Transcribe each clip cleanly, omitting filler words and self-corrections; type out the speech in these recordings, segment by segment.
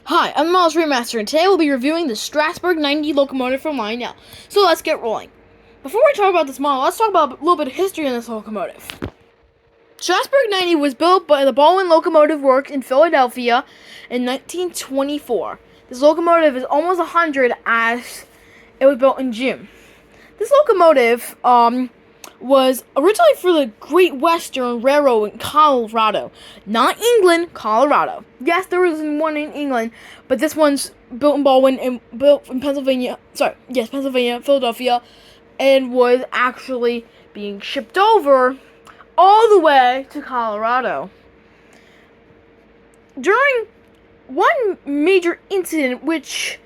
Hi, I'm the Miles Remaster, and today we'll be reviewing the Strasburg 90 locomotive from Lionel. So let's get rolling. Before we talk about this model, let's talk about a little bit of history on this locomotive. Strasburg 90 was built by the Baldwin Locomotive Works in Philadelphia in 1924. This locomotive is almost 100 as it was built in June. This locomotive was originally for the Great Western Railroad in Colorado. Not England, Colorado. Yes, there was one in England, but this one's built in Baldwin and built in Pennsylvania. Pennsylvania, Philadelphia, and was actually being shipped over all the way to Colorado. During one major incident, which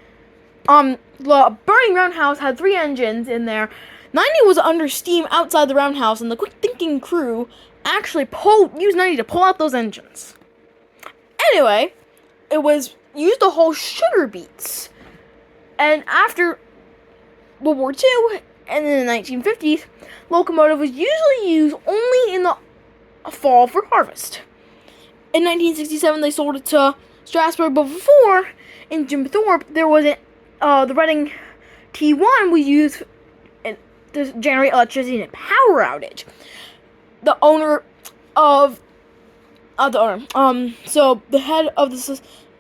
the burning roundhouse had 3 engines in there. 90 was under steam outside the roundhouse, and the quick-thinking crew actually used 90 to pull out those engines. Anyway, it was used to haul sugar beets. And after World War II, and in the 1950s, locomotive was usually used only in the fall for harvest. In 1967, they sold it to Strasburg, but before, in Jim Thorpe, there was the Reading T1 was used to generate electricity in a power outage. The owner of so the head of the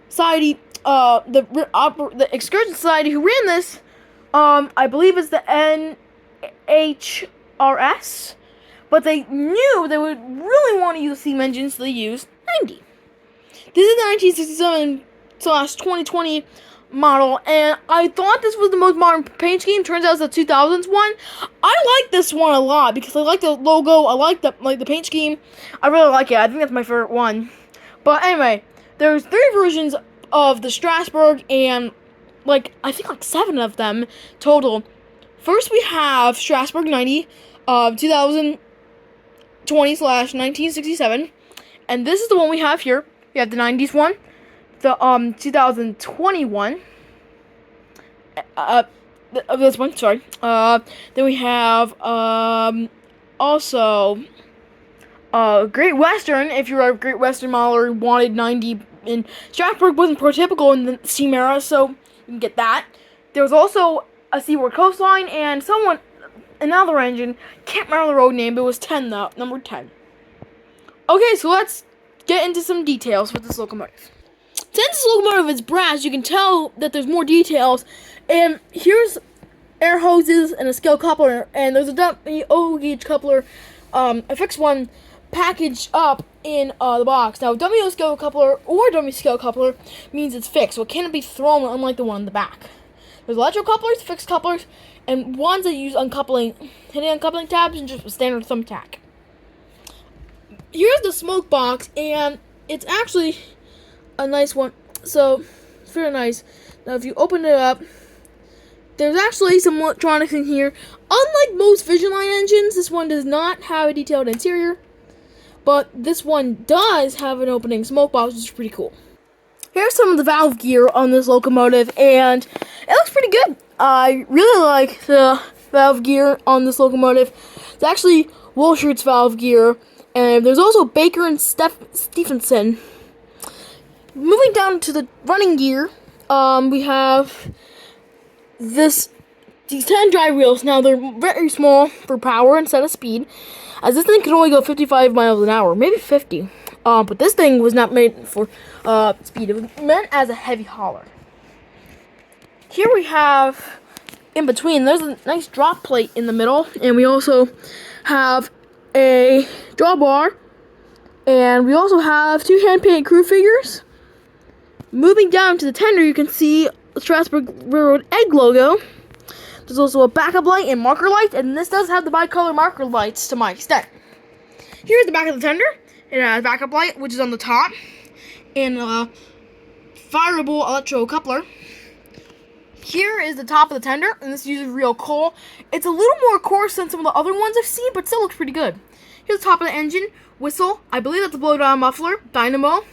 society, the excursion society who ran this, I believe it's the NHRS, but they knew they would really want to use steam engines, so they used 90. This is the 1967/2020 model, and I thought this was the most modern paint scheme. Turns out it's the 2000s one. I like this one a lot because I like the logo. I like the paint scheme. I really like it. I think that's my favorite one. But anyway, there's 3 versions of the Strasburg, and I think 7 of them total. First, we have Strasburg 90, 2020/1967, and this is the one we have here. We have the 90s one, the 2021, this one, sorry. Then we have also Great Western. If you're a Great Western modeler, wanted 90, and Strasburg wasn't prototypical in the steam era, so you can get that. There was also a Seaward Coastline and another engine. Can't remember the road name, but it was 10 though, number 10. Okay, so let's get into some details with this locomotive. Since this locomotive is brass, you can tell that there's more details. And here's air hoses and a scale coupler, and there's a WO gauge coupler, a fixed one, packaged up in the box. Now, WO scale coupler or W scale coupler means it's fixed, so it can't be thrown, unlike the one in the back. There's electro couplers, fixed couplers, and ones that use hitting uncoupling tabs, and just a standard thumbtack. Here's the smoke box, and it's actually a nice one, so it's very nice. Now if you open it up, there's actually some electronics in here. Unlike most Vision Line engines, this one does not have a detailed interior, but this one does have an opening smoke box, which is pretty cool. Here's some of the valve gear on this locomotive, and it looks pretty good. I really like the valve gear on this locomotive. It's actually Wilshirt's valve gear, and there's also Baker and Stephenson. Moving down to the running gear, we have these 10 drive wheels. Now, they're very small for power instead of speed, as this thing can only go 55 miles an hour, maybe 50. But this thing was not made for speed. It was meant as a heavy hauler. Here we have, in between, there's a nice drop plate in the middle, and we also have a drawbar, and we also have 2 hand-painted crew figures. Moving down to the tender, you can see the Strasburg Railroad egg logo. There's also a backup light and marker lights, and this does have the bicolor marker lights to my extent. Here's the back of the tender. It has backup light, which is on the top, and a fireable electro coupler. Here is the top of the tender, and this uses real coal. It's a little more coarse than some of the other ones I've seen, but still looks pretty good. Here's the top of the engine, whistle. I believe that's a blow-down muffler, dynamo,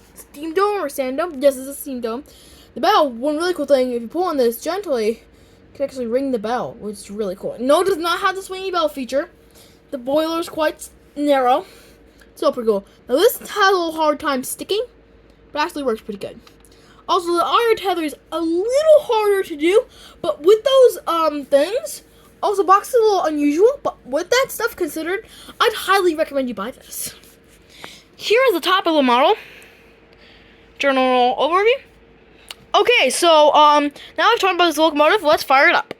steam dome or sand dome. Yes, it's a steam dome. The bell, one really cool thing, if you pull on this gently, you can actually ring the bell, which is really cool. No, it does not have the swingy bell feature. The boiler is quite narrow. Still pretty cool. Now this has a little hard time sticking, but actually works pretty good. Also, the iron tether is a little harder to do, but with those things, also the box is a little unusual, but with that stuff considered, I'd highly recommend you buy this. Here is the top of the model. General overview. Okay, so now I've talked about this locomotive, let's fire it up.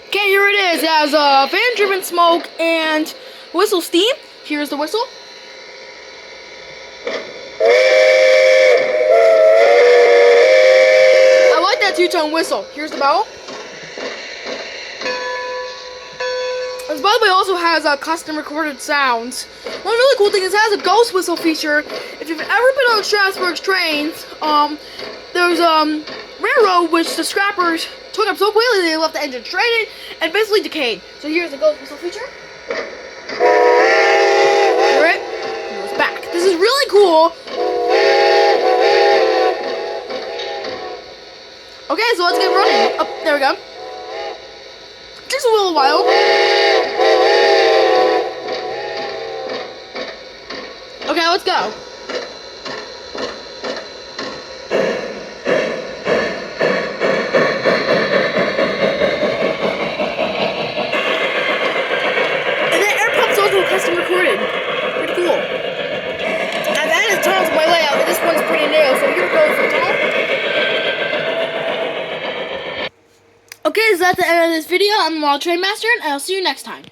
Okay, here it is. It has fan-driven smoke and whistle steam. Here's the whistle. I like that two-tone whistle. Here's the bell. This, by the way, also has custom recorded sounds. One really cool thing is it has a ghost whistle feature. If you've ever been on Strasburg's trains, there's railroad which the scrappers took up so quickly they left the engine stranded and basically decayed. So here's the ghost whistle feature. Hear it? It goes back. This is really cool. Okay, so let's get running. Oh, there we go. Takes a little while. Okay, let's go. Custom recorded. Pretty cool. I've added tunnels to my layout, but this one's pretty new, so here we go for the tunnel. Okay, so that's the end of this video. I'm the Model Train Master, and I'll see you next time.